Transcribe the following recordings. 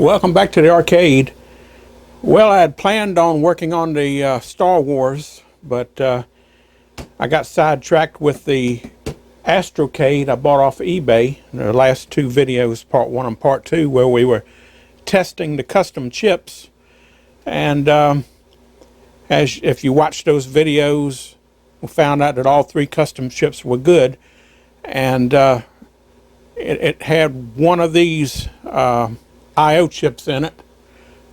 Welcome back to the arcade. Well, I had planned on working on the Star Wars, but I got sidetracked with the Astrocade I bought off eBay. The last two videos, part 1 and part 2, where we were testing the custom chips. And if you watch those videos, we found out that all 3 custom chips were good. And it had one of these I/O chips in it,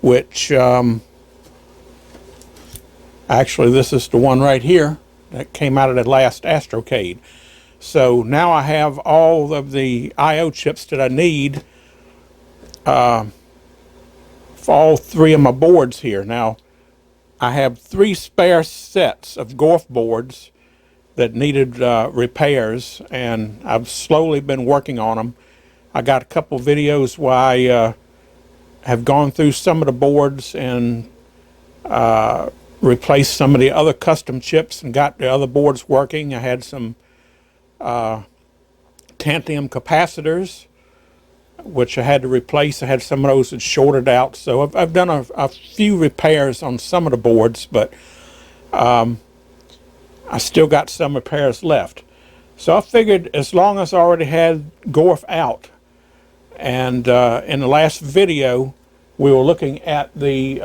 which actually this is the one right here that came out of the last Astrocade. So now I have all of the I/O chips that I need for all 3 of my boards here. Now I have 3 spare sets of Gorf boards that needed repairs, and I've slowly been working on them. I got a couple videos where I have gone through some of the boards and replaced some of the other custom chips and got the other boards working. I had some tantalum capacitors which I had to replace. I had some of those that shorted out, so I've done a few repairs on some of the boards, but I still got some repairs left. So I figured as long as I already had Gorf out, and in the last video we were looking at the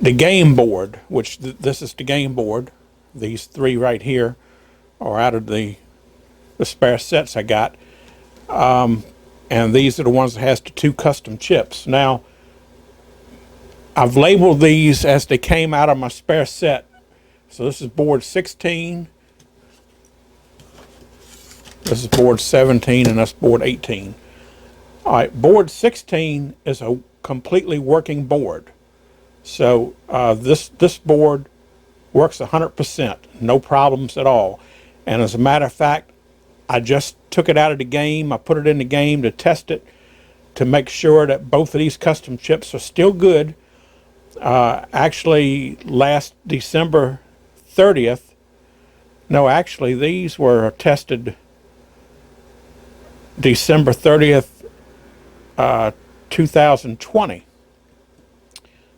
game board, which this is the game board. These 3 right here are out of the spare sets I got, and these are the ones that has the 2 custom chips. Now I've labeled these as they came out of my spare set. So this is board 16, this is board 17, and that's board 18. Alright, board 16 is a completely working board. So this board works 100%, no problems at all. And as a matter of fact, I just took it out of the game. I put it in the game to test it, to make sure that both of these custom chips are still good. Actually, last December 30th, no, actually these were tested December 30th, 2020.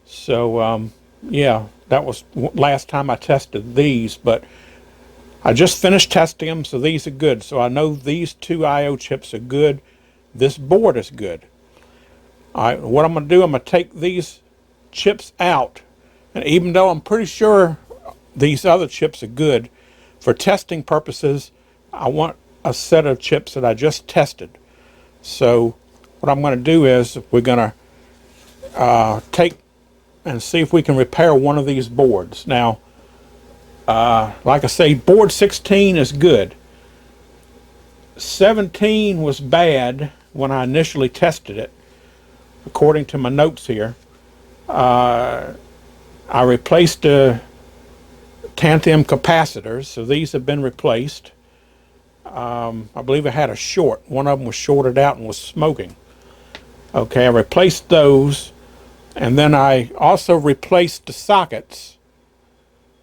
So yeah, that was last time I tested these, but I just finished testing them, so these are good. So I know these 2 I/O chips are good. This board is good. All right, what I'm going to do, I'm going to take these chips out, and even though I'm pretty sure these other chips are good, for testing purposes, I want a set of chips that I just tested. So what I'm going to do is we're going to take and see if we can repair one of these boards. Now, like I say, board 16 is good. 17 was bad when I initially tested it, according to my notes here. I replaced the tantalum capacitors, so these have been replaced. I believe I had a short. One of them was shorted out and was smoking. Okay, I replaced those, and then I also replaced the sockets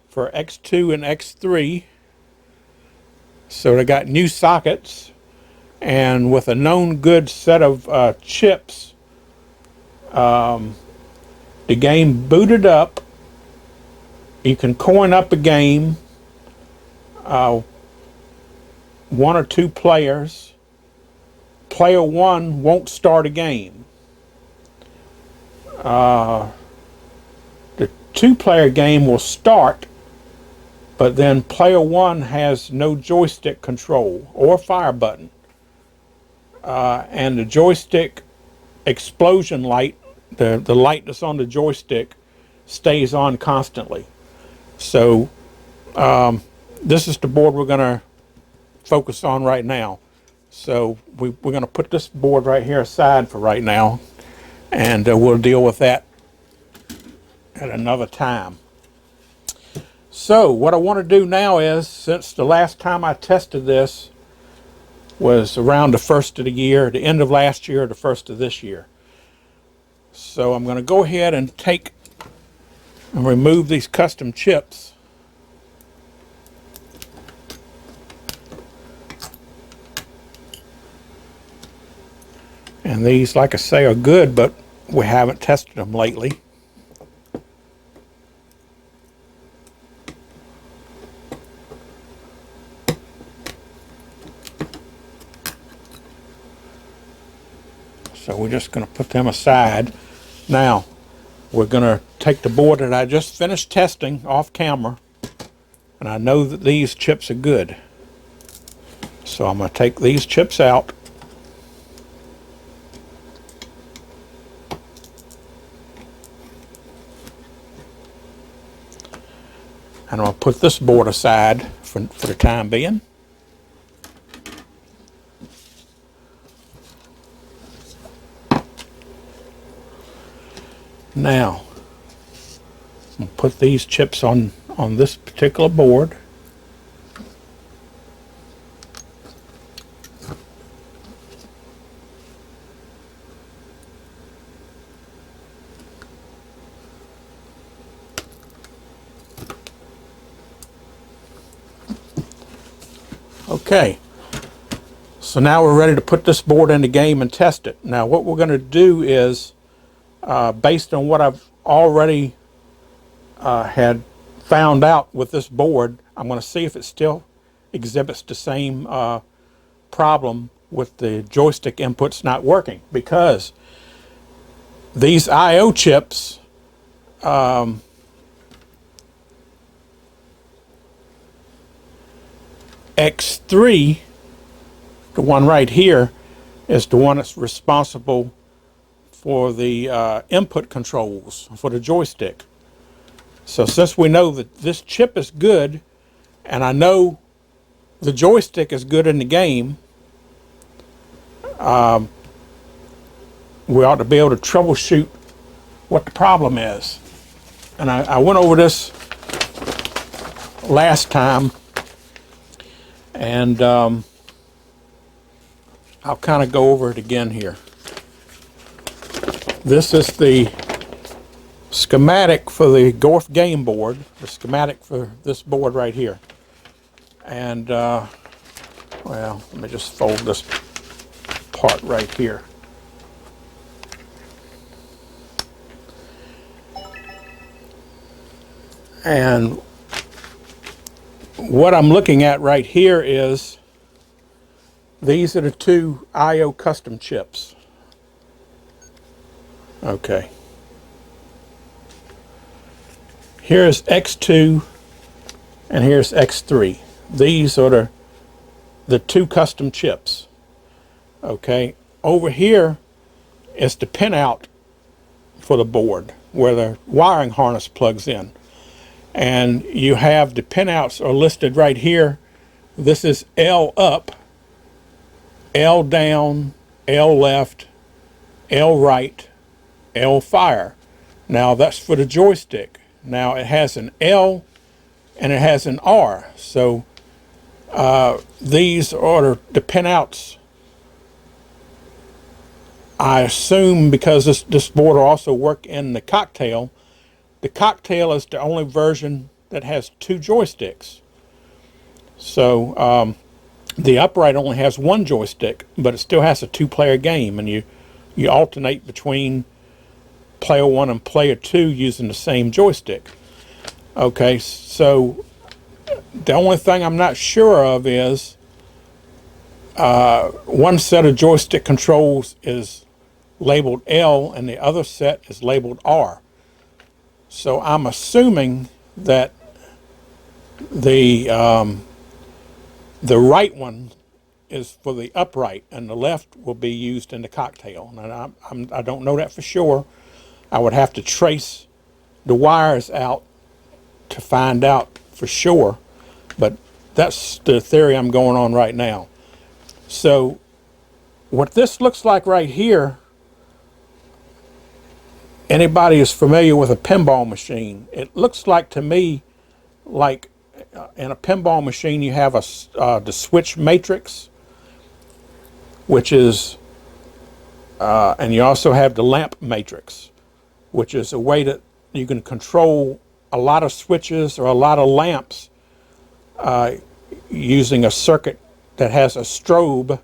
for X2 and X3. So they got new sockets, and with a known good set of chips, the game booted up. You can coin up a game, 1 or 2 players. Player 1 won't start a game. The 2-player game will start, but then player 1 has no joystick control or fire button. And the joystick explosion light, the light that's on the joystick, stays on constantly. So this is the board we're going to focus on right now. So we're going to put this board right here aside for right now, and we'll deal with that at another time. So what I want to do now is, since the last time I tested this was around the 1st of the year, the end of last year, the 1st of this year. So I'm going to go ahead and take and remove these custom chips. And these, like I say, are good, but we haven't tested them lately. So we're just going to put them aside. Now, we're going to take the board that I just finished testing off camera, and I know that these chips are good. So I'm going to take these chips out. And I'll put this board aside for the time being. Now, I'll put these chips on this particular board. Okay, so now we're ready to put this board in the game and test it. Now what we're going to do is, based on what I've already had found out with this board, I'm going to see if it still exhibits the same problem with the joystick inputs not working, because these I/O chips X3, the one right here, is the one that's responsible for the input controls for the joystick. So since we know that this chip is good, and I know the joystick is good in the game, we ought to be able to troubleshoot what the problem is. And I went over this last time, and I'll kind of go over it again here. This is the schematic for the Gorf game board, the schematic for this board right here. And, well, let me just fold this part right here. And what I'm looking at right here is these are the two I/O custom chips. Okay. Here's X2 and here's X3. These are the two custom chips. Okay. Over here is the pinout for the board where the wiring harness plugs in. And you have the pinouts are listed right here. This is L up, L down, L left, L right, L fire. Now that's for the joystick. Now it has an L and it has an R. So these are the pinouts. I assume because this board will also work in the Cocktail. The Cocktail is the only version that has two joysticks. So the upright only has one joystick, but it still has a two-player game, and you alternate between player one and player two using the same joystick. Okay, so the only thing I'm not sure of is one set of joystick controls is labeled L and the other set is labeled R. So I'm assuming that the right one is for the upright and the left will be used in the Cocktail. And I don't know that for sure. I would have to trace the wires out to find out for sure, but that's the theory I'm going on right now. So what this looks like right here, anybody is familiar with a pinball machine, it looks like to me like in a pinball machine you have the switch matrix, which is and you also have the lamp matrix, which is a way that you can control a lot of switches or a lot of lamps using a circuit that has a strobe.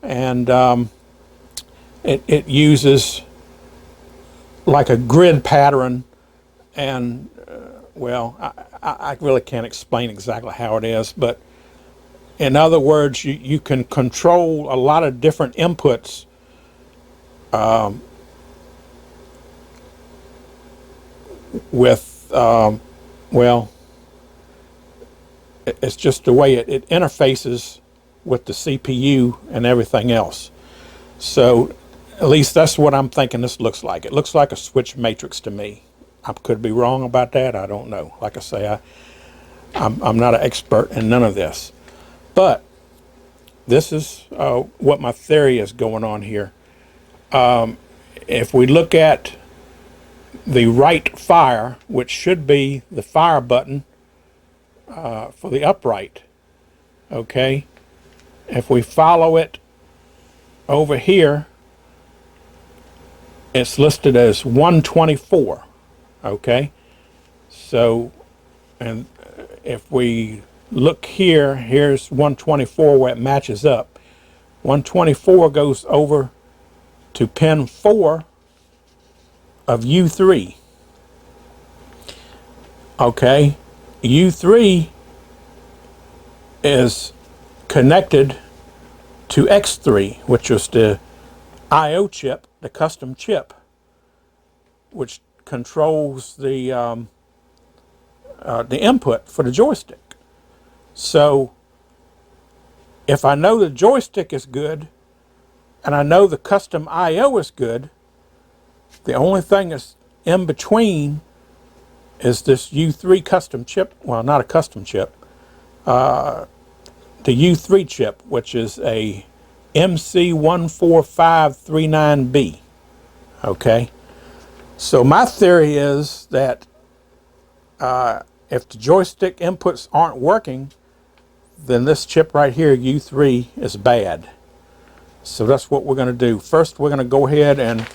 And it uses like a grid pattern, and well, I really can't explain exactly how it is, but in other words, you can control a lot of different inputs with, well, it's just the way it interfaces with the CPU and everything else. So at least that's what I'm thinking this looks like. It looks like a switch matrix to me. I could be wrong about that. I don't know. Like I say, I'm not an expert in none of this. But this is what my theory is going on here. If we look at the right fire, which should be the fire button for the upright, okay? If we follow it over here, it's listed as 124, okay? So, and if we look here, here's 124 where it matches up. 124 goes over to pin 4 of U3. Okay, U3 is connected to X3, which is the I/O chip, the custom chip, which controls the input for the joystick. So if I know the joystick is good and I know the custom I/O is good, the only thing that's in between is this U3 custom chip. Well, not a custom chip. The U3 chip, which is a MC14539B. Okay? So my theory is that if the joystick inputs aren't working, then this chip right here, U3, is bad. So that's what we're going to do. First, we're going to go ahead and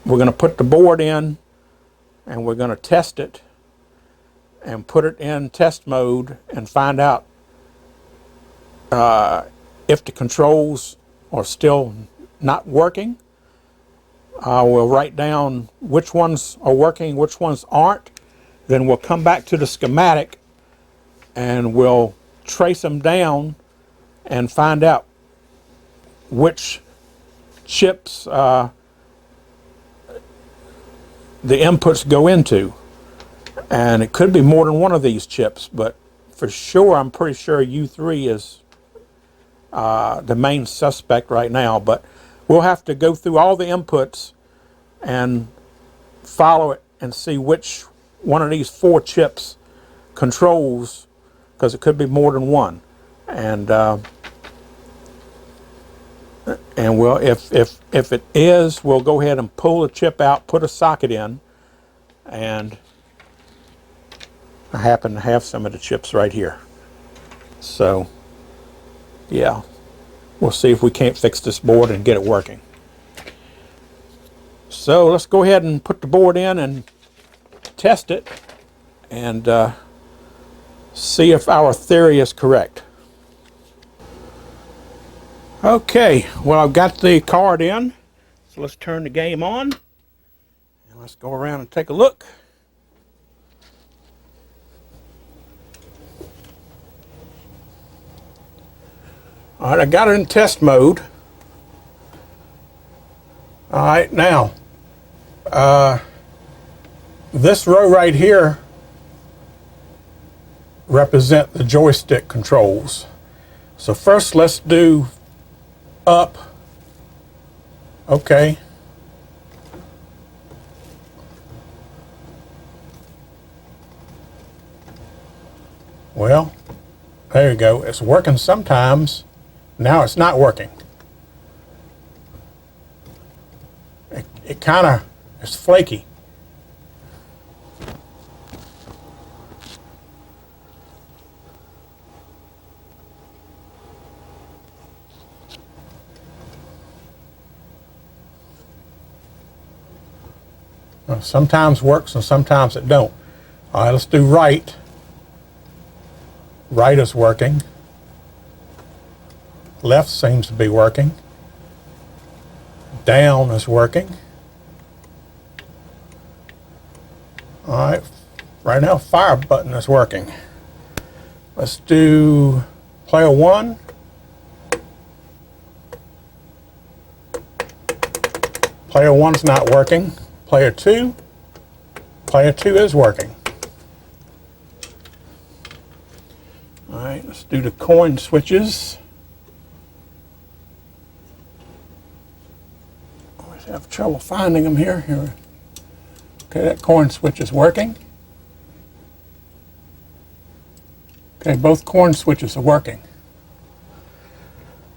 we're going to put the board in, and we're going to test it and put it in test mode and find out if the controls are still not working. We'll write down which ones are working, which ones aren't. Then we'll come back to the schematic and we'll trace them down and find out which chips the inputs go into. And it could be more than one of these chips, but for sure, I'm pretty sure U3 is the main suspect right now. But we'll have to go through all the inputs and follow it and see which one of these 4 chips controls, because it could be more than one. And we'll, if it is, we'll go ahead and pull the chip out, put a socket in, and I happen to have some of the chips right here. So, yeah, we'll see if we can't fix this board and get it working. So let's go ahead and put the board in and test it and see if our theory is correct. Okay, well, I've got the card in, so let's turn the game on and let's go around and take a look. All right, I got it in test mode. All right, now, this row right here represent the joystick controls. So first, let's do up. Okay. Well, there you go. It's working sometimes. Now it's not working. It kind of is flaky. Sometimes works and sometimes it don't. All right, let's do right. Right is working. Left seems to be working. down is working. All right, right now fire button is working. Let's do player 1. Player 1's not working. Player 2. Player 2 is working. All right, let's do the coin switches. Always have trouble finding them here. Okay, that coin switch is working. Okay, both coin switches are working.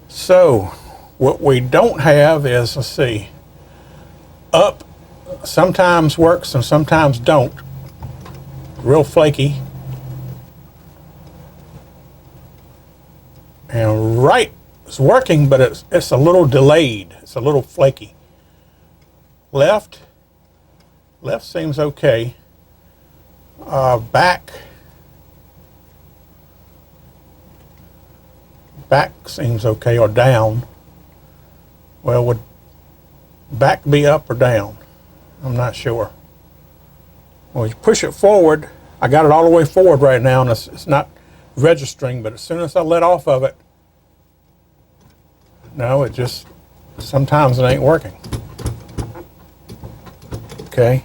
So, what we don't have is, let's see, up sometimes works and sometimes don't. Real flaky. And right is working, but it's a little delayed. It's a little flaky. Left seems okay. Back seems okay, or down. Well, would back be up or down? I'm not sure. Well, you push it forward. I got it all the way forward right now, and it's not registering, but as soon as I let off of it, no, it just, sometimes it ain't working. Okay.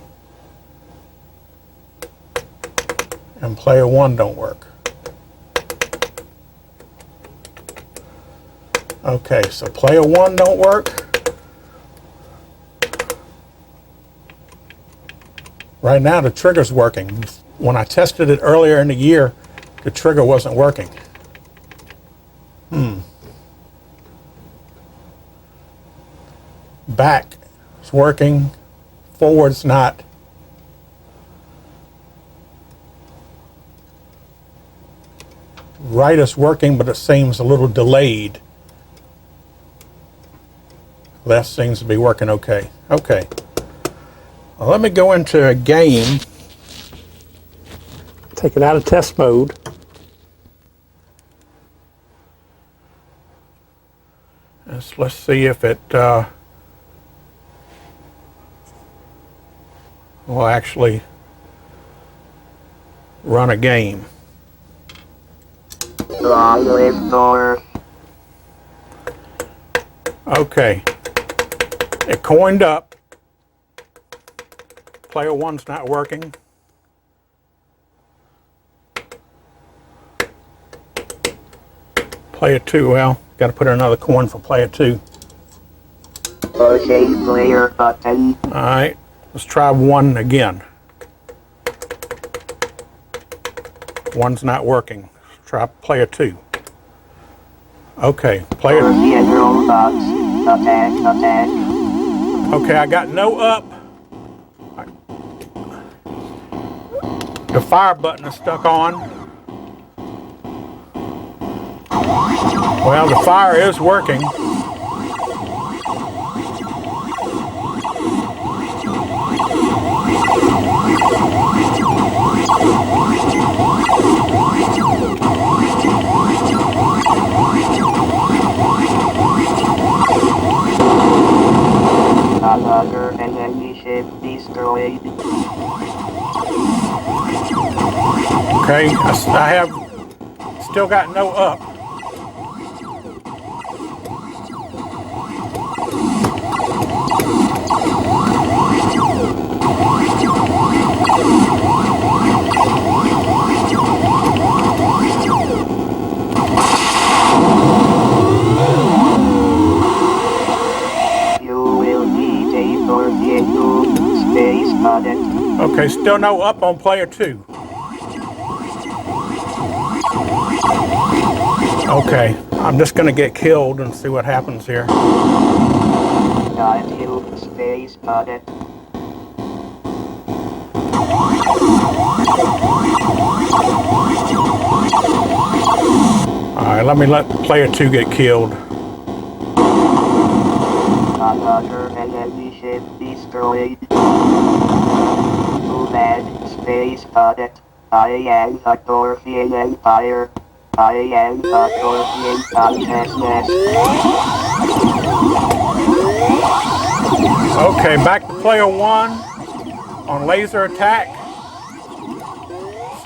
And player 1 don't work. Okay, so player 1 don't work. Right now the trigger's working. When I tested it earlier in the year, the trigger wasn't working. Back is working, forward's not. Right is working, but it seems a little delayed. Left seems to be working okay. Okay. Well, let me go into a game. Take it out of test mode. Let's see if it will actually run a game. Okay. It coined up. Player 1's not working. Player 2, well, got to put in another coin for player 2. Okay, player button. Alright, let's try 1 again. 1's not working. Let's try player 2. Okay, player. General box. Attack. Okay, I got no up. The fire button is stuck on. Well, the fire is working. Another enemy ship destroyed. Okay, I have still got no up. You will need a torpedo space cadet. Okay, still no up on player 2. Okay, I'm just going to get killed and see what happens here. Untitled space cadet. Alright, let me let player 2 get killed. Another enemy ship destroyed. Too bad, space cadet. I am a Gorfian Empire. I am a Gorfian consciousness. Okay, back to player one on laser attack.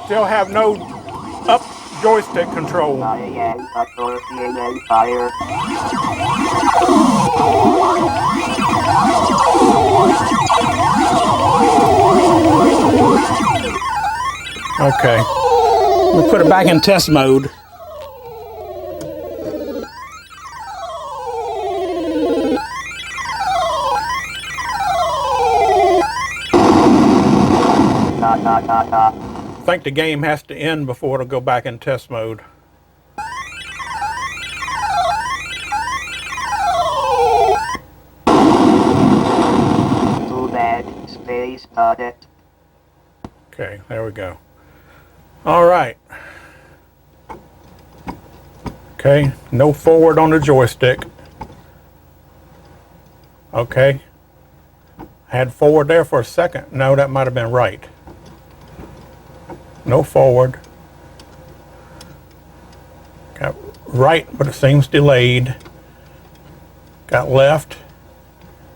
Still have no up joystick control. IAN, outdoor CNN, fire. Okay, we'll put it back in test mode. I think the game has to end before it'll go back in test mode. Too bad. Space audit. Okay, there we go. All right. Okay, no forward on the joystick. Okay. Had forward there for a second. No, that might have been right. No forward. Got right, but it seems delayed. Got left.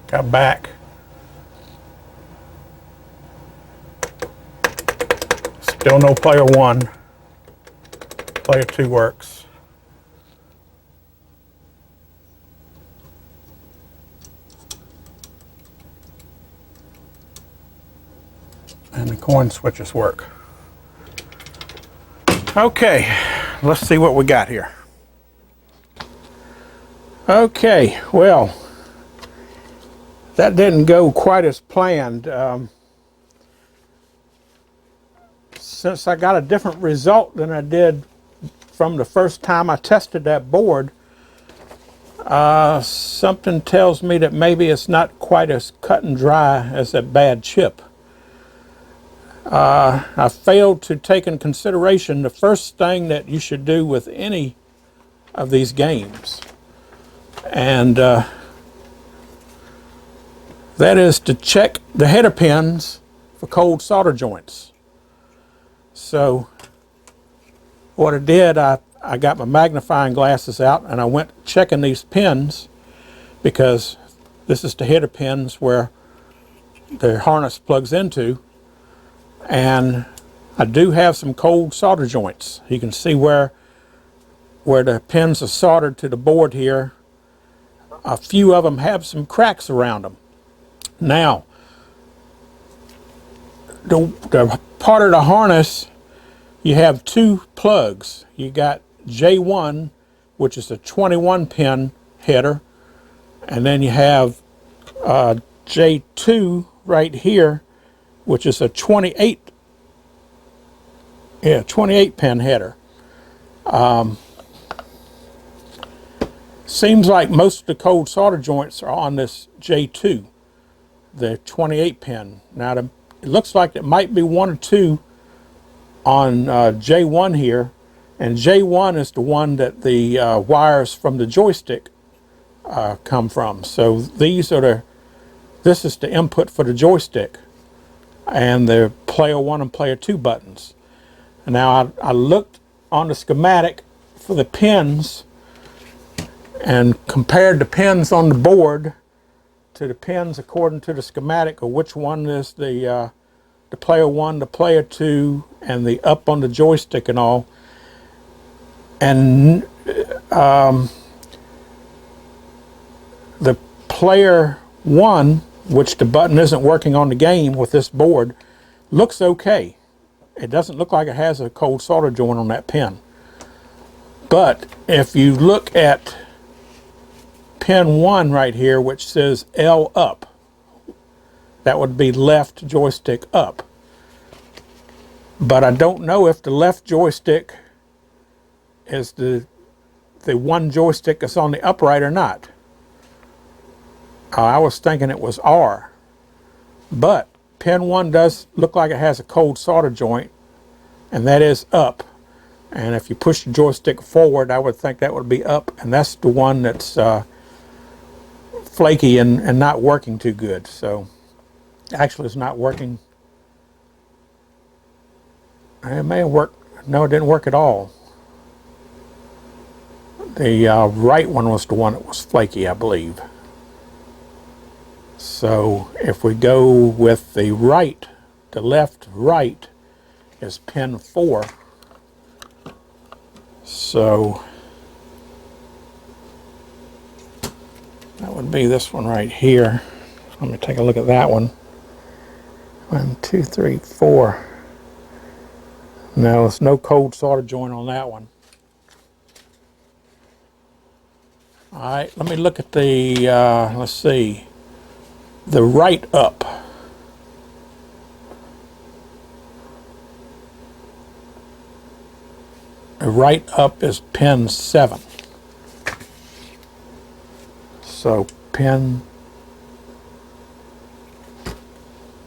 Got back. Still no player one. Player two works. And the coin switches work. Okay, let's see what we got here. Okay, well, that didn't go quite as planned. Since I got a different result than I did from the first time I tested that board, something tells me that maybe it's not quite as cut and dry as a bad chip. I failed to take in consideration the first thing that you should do with any of these games, and that is to check the header pins for cold solder joints. So what I did, I got my magnifying glasses out and I went checking these pins, because this is the header pins where the harness plugs into. And I do have some cold solder joints. You can see where the pins are soldered to the board here. A few of them have some cracks around them. Now, the part of the harness, you have two plugs. You got J1, which is a 21 pin header, and then you have J2 right here, which is a 28 pin header. Seems like most of the cold solder joints are on this J2, the 28 pin. Now it looks like it might be one or two on J1 here, and J1 is the one that the wires from the joystick come from. So this is the input for the joystick, and the player one and player two buttons. And now I looked on the schematic for the pins and compared the pins on the board to the pins according to the schematic of which one is the player one, the player two, and the up on the joystick and all. And the player one, which the button isn't working on the game with this board, looks okay. It doesn't look like it has a cold solder joint on that pin. But if you look at pin 1 right here, which says L up, that would be left joystick up. But I don't know if the left joystick is the one joystick that's on the upright or not. I was thinking it was R. But pin 1 does look like it has a cold solder joint, and that is up. And if you push the joystick forward, I would think that would be up, and that's the one that's flaky and not working too good. So actually it's not working. It may have worked. No, it didn't work at all. The right one was the one that was flaky, I believe. So if we go with the right, the left right is pin 4. So that would be this one right here. Let me take a look at that one. 1, 2, 3, 4. No, there's no cold solder joint on that one. All right, let me look at the, let's see, the right up. The right up is pin 7. So pin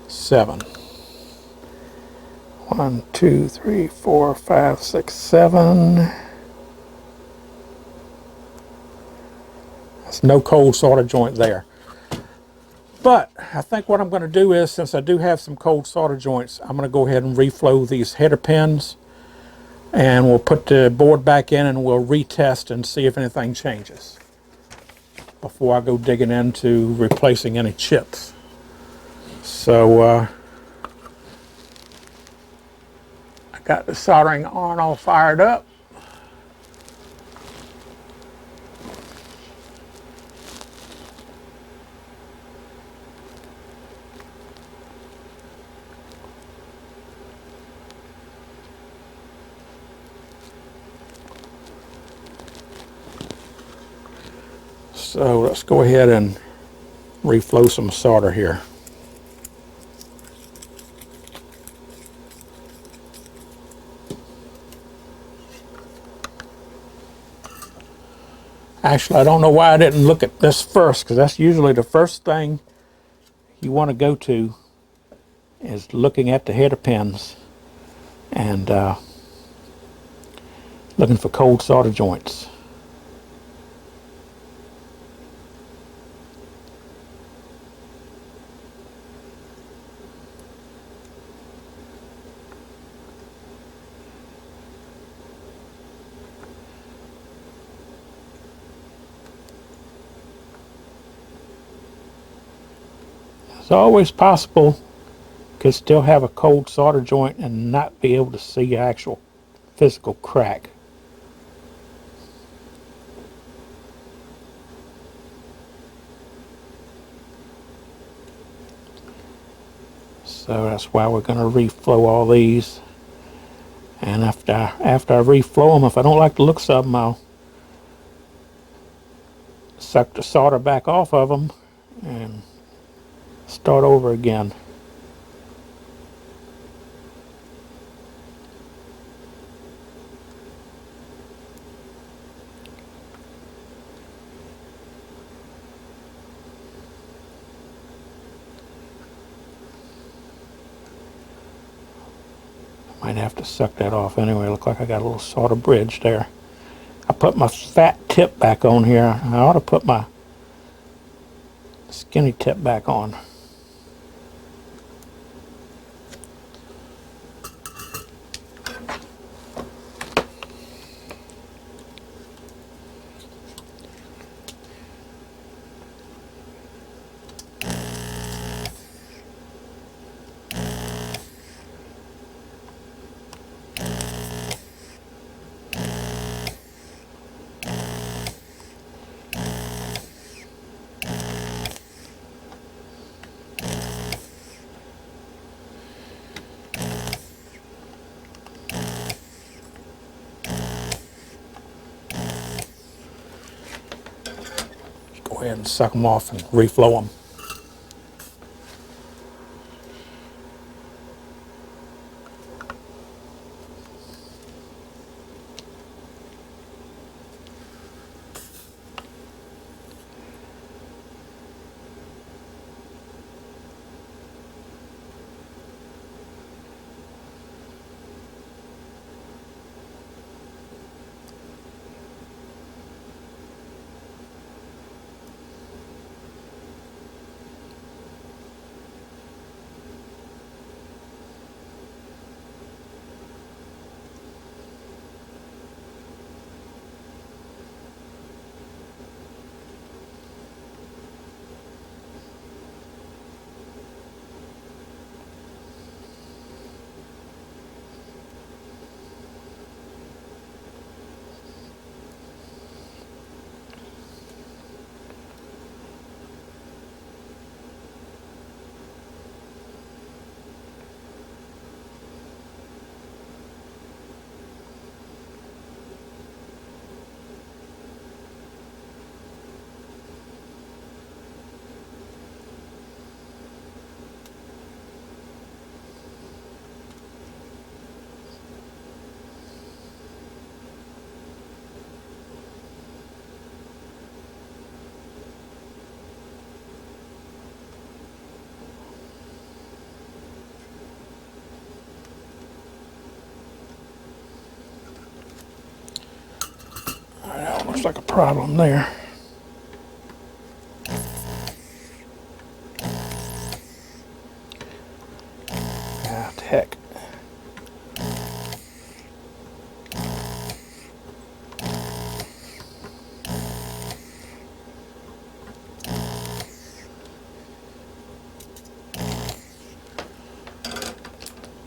7. 1, 2, 3, 4, 5, 6, 7. There's no cold solder joint there. But I think what I'm going to do is, since I do have some cold solder joints, I'm going to go ahead and reflow these header pins, and we'll put the board back in and we'll retest and see if anything changes before I go digging into replacing any chips. So I got the soldering iron all fired up. So let's go ahead and reflow some solder here. Actually, I don't know why I didn't look at this first, because that's usually the first thing you want to go to is looking at the header pins and looking for cold solder joints. It's always possible you could still have a cold solder joint and not be able to see actual physical crack. So that's why we're going to reflow all these. And after I reflow them, if I don't like the looks of them, I'll suck the solder back off of them and start over again. Might have to suck that off anyway. Look like I got a little solder bridge there. I put my fat tip back on here. I ought to put my skinny tip back on. Go ahead and suck them off and reflow them. Looks like a problem there. Ah, heck.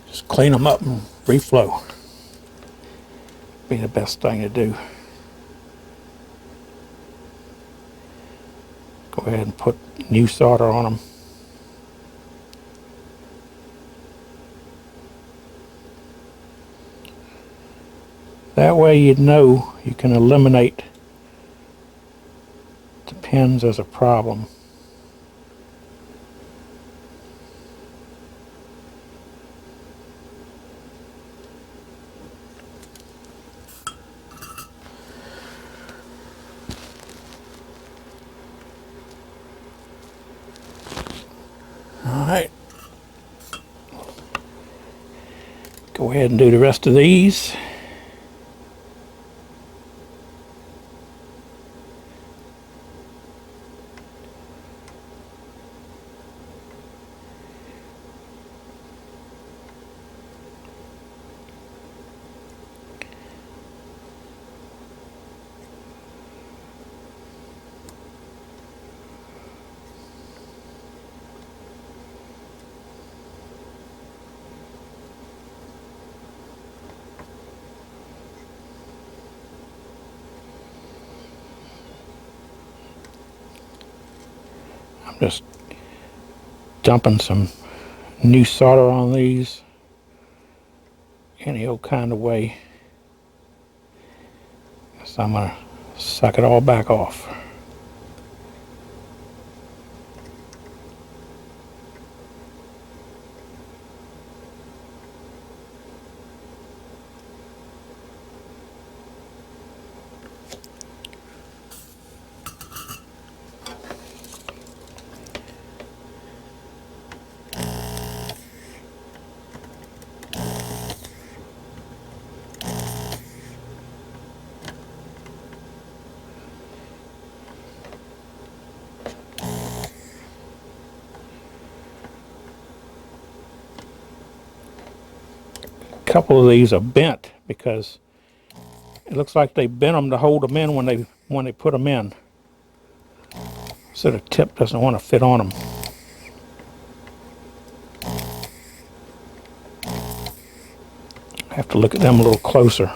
Just clean them up and reflow. Be the best thing to do. Go ahead and put new solder on them. That way you'd know you can eliminate the pins as a problem. Alright. Go ahead and do the rest of these. I'm just dumping some new solder on these any old kind of way. So I'm going to suck it all back off. A couple of these are bent because it looks like they bent them to hold them in when they put them in. So the tip doesn't want to fit on them. I have to look at them a little closer.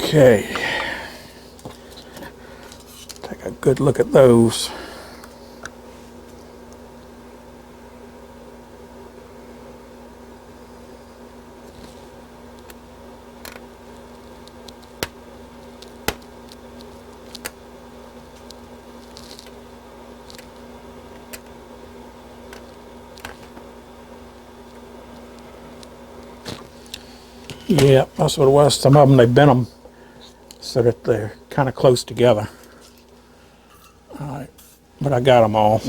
Okay, take a good look at those. Yeah, that's what it was. Some of them, they bent them so that they're kind of close together. All right, but I got them all.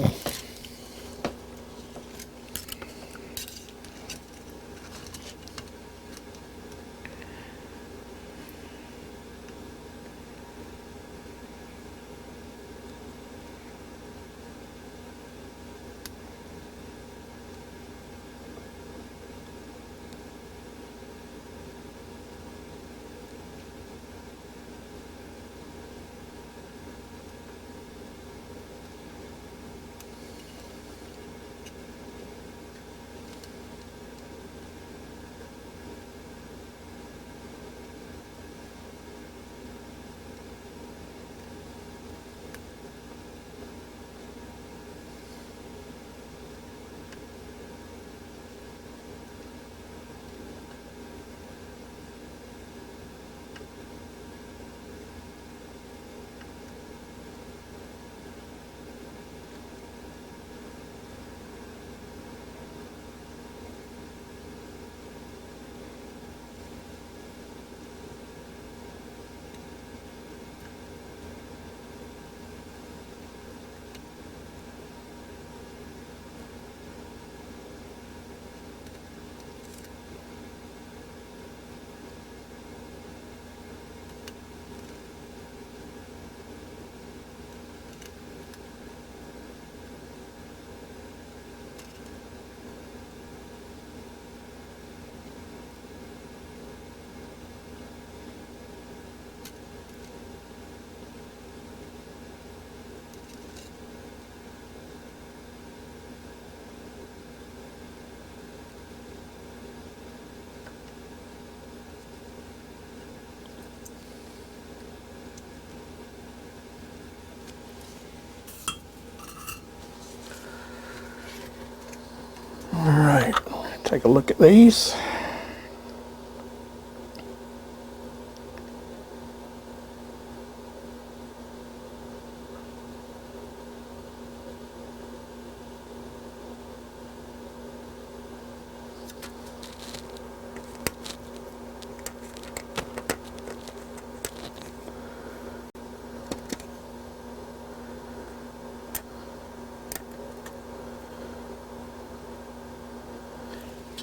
take a look at these.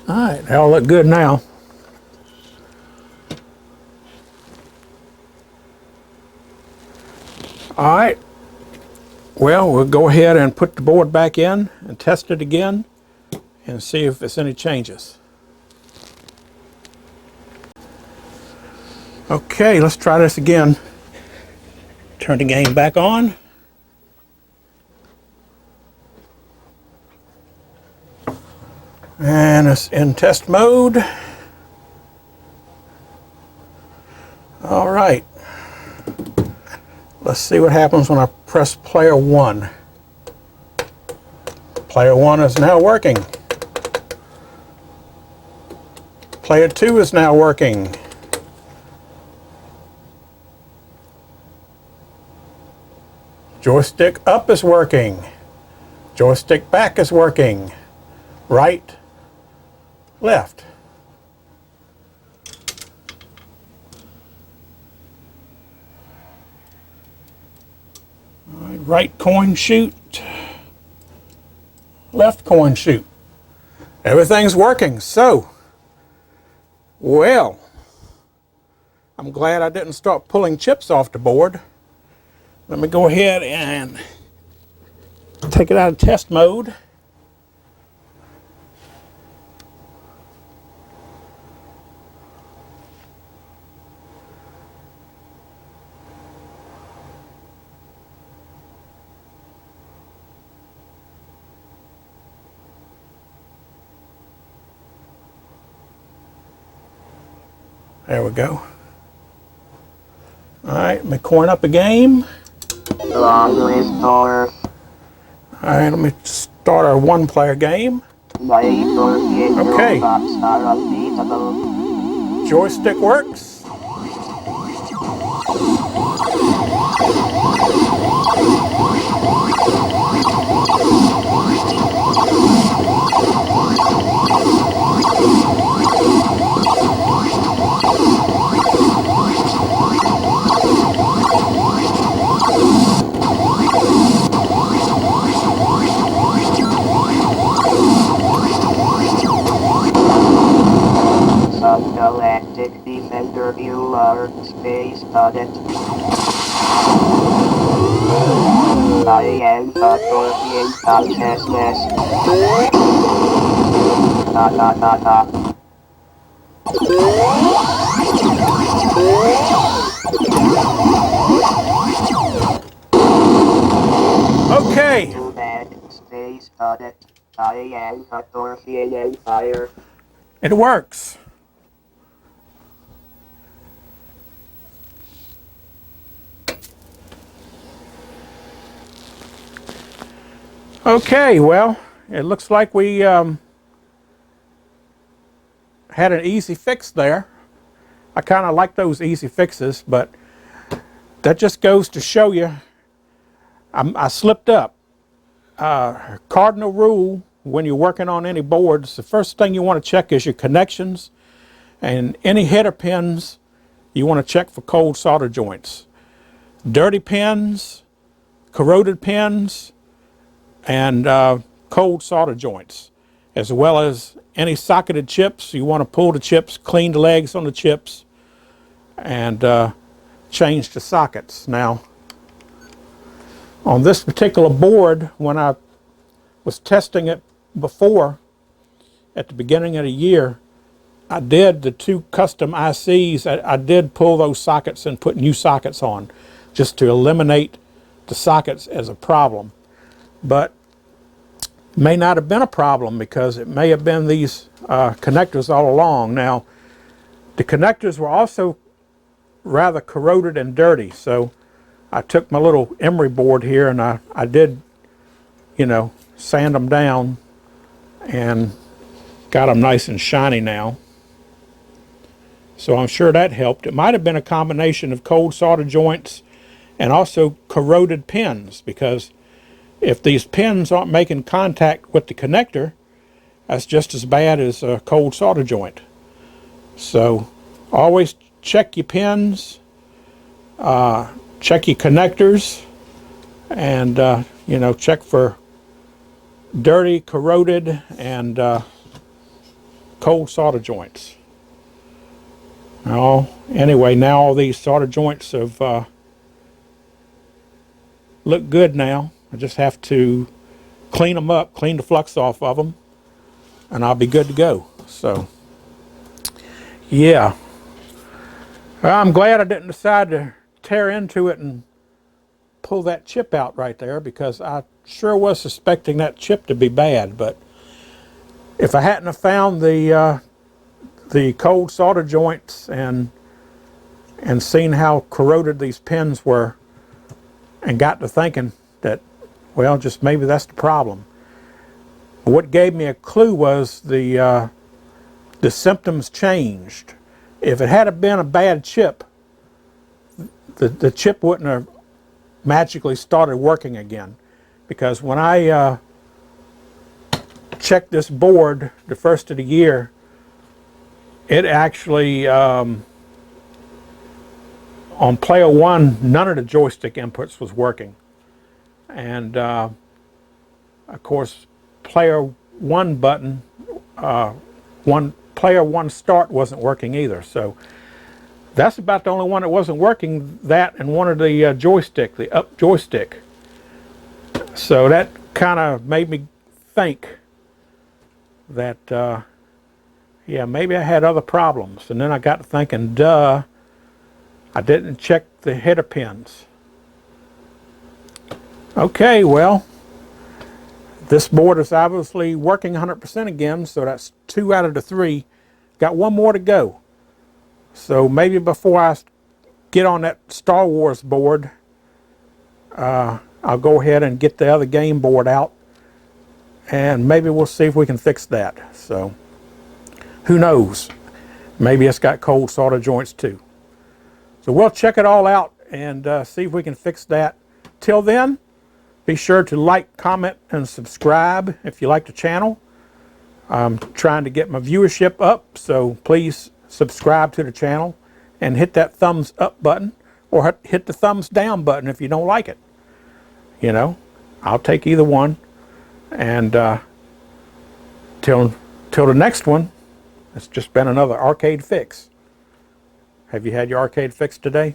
All right, they all look good now. All right, well, we'll go ahead and put the board back in and test it again and see if there's any changes. Okay, let's try this again. Turn the game back on. And it's in test mode. All right. Let's see what happens when I press player 1. Player 1 is now working. Player 2 is now working. Joystick up is working. Joystick back is working. Right, left. Right coin shoot, left coin shoot. Everything's working. So, well, I'm glad I didn't start pulling chips off the board. Let me go ahead and take it out of test mode. There we go. All right, let me coin up a game. Long live Gorf. All right, let me start our one-player game. Okay. Joystick works. Galactic Defender Viewer Space Audit. I am a Gorfian consciousness. Okay. Too bad. Space Audit. I am a Gorfian Empire. It works. Okay, well, it looks like we had an easy fix there. I kind of like those easy fixes, but that just goes to show you I slipped up. Cardinal rule when you're working on any boards, the first thing you want to check is your connections, and any header pins you want to check for cold solder joints. Dirty pins, corroded pins, and cold solder joints, as well as any socketed chips. You want to pull the chips, clean the legs on the chips, and change the sockets. Now, on this particular board, when I was testing it before, at the beginning of the year, I did the 2 custom ICs. I did pull those sockets and put new sockets on, just to eliminate the sockets as a problem. But may not have been a problem, because it may have been these connectors all along. Now, the connectors were also rather corroded and dirty, so I took my little emery board here and I did, you know, sand them down and Got them nice and shiny now. So I'm sure that helped. It might have been a combination of cold solder joints and also corroded pins, because if these pins aren't making contact with the connector, that's just as bad as a cold solder joint. So always check your pins, check your connectors, and you know, check for dirty, corroded, and cold solder joints. Now, anyway, now all these solder joints have look good now. I just have to clean them up, clean the flux off of them, and I'll be good to go. So, yeah. Well, I'm glad I didn't decide to tear into it and pull that chip out right there, because I sure was suspecting that chip to be bad. But if I hadn't have found the cold solder joints and seen how corroded these pins were, and got to thinking that, well, just maybe that's the problem. What gave me a clue was the symptoms changed. If it had been a bad chip, the chip wouldn't have magically started working again. Because when I checked this board the first of the year, it actually, on player 1, none of the joystick inputs was working. And of course, player 1 button, player 1 start wasn't working either. So that's about the only one that wasn't working, that and one of the joystick, the up joystick. So that kind of made me think that, yeah, maybe I had other problems. And then I got to thinking, duh, I didn't check the header pins. Okay, well, this board is obviously working 100% again, so that's 2 out of the 3. Got 1 more to go. So maybe before I get on that Star Wars board, I'll go ahead and get the other game board out, and maybe we'll see if we can fix that. So who knows? Maybe it's got cold solder joints too. So we'll check it all out and see if we can fix that. Till then, be sure to like, comment, and subscribe if you like the channel. I'm trying to get my viewership up, so please subscribe to the channel and hit that thumbs up button, or hit the thumbs down button if you don't like it. You know, I'll take either one. And till the next one, it's just been another arcade fix. Have you had your arcade fix today?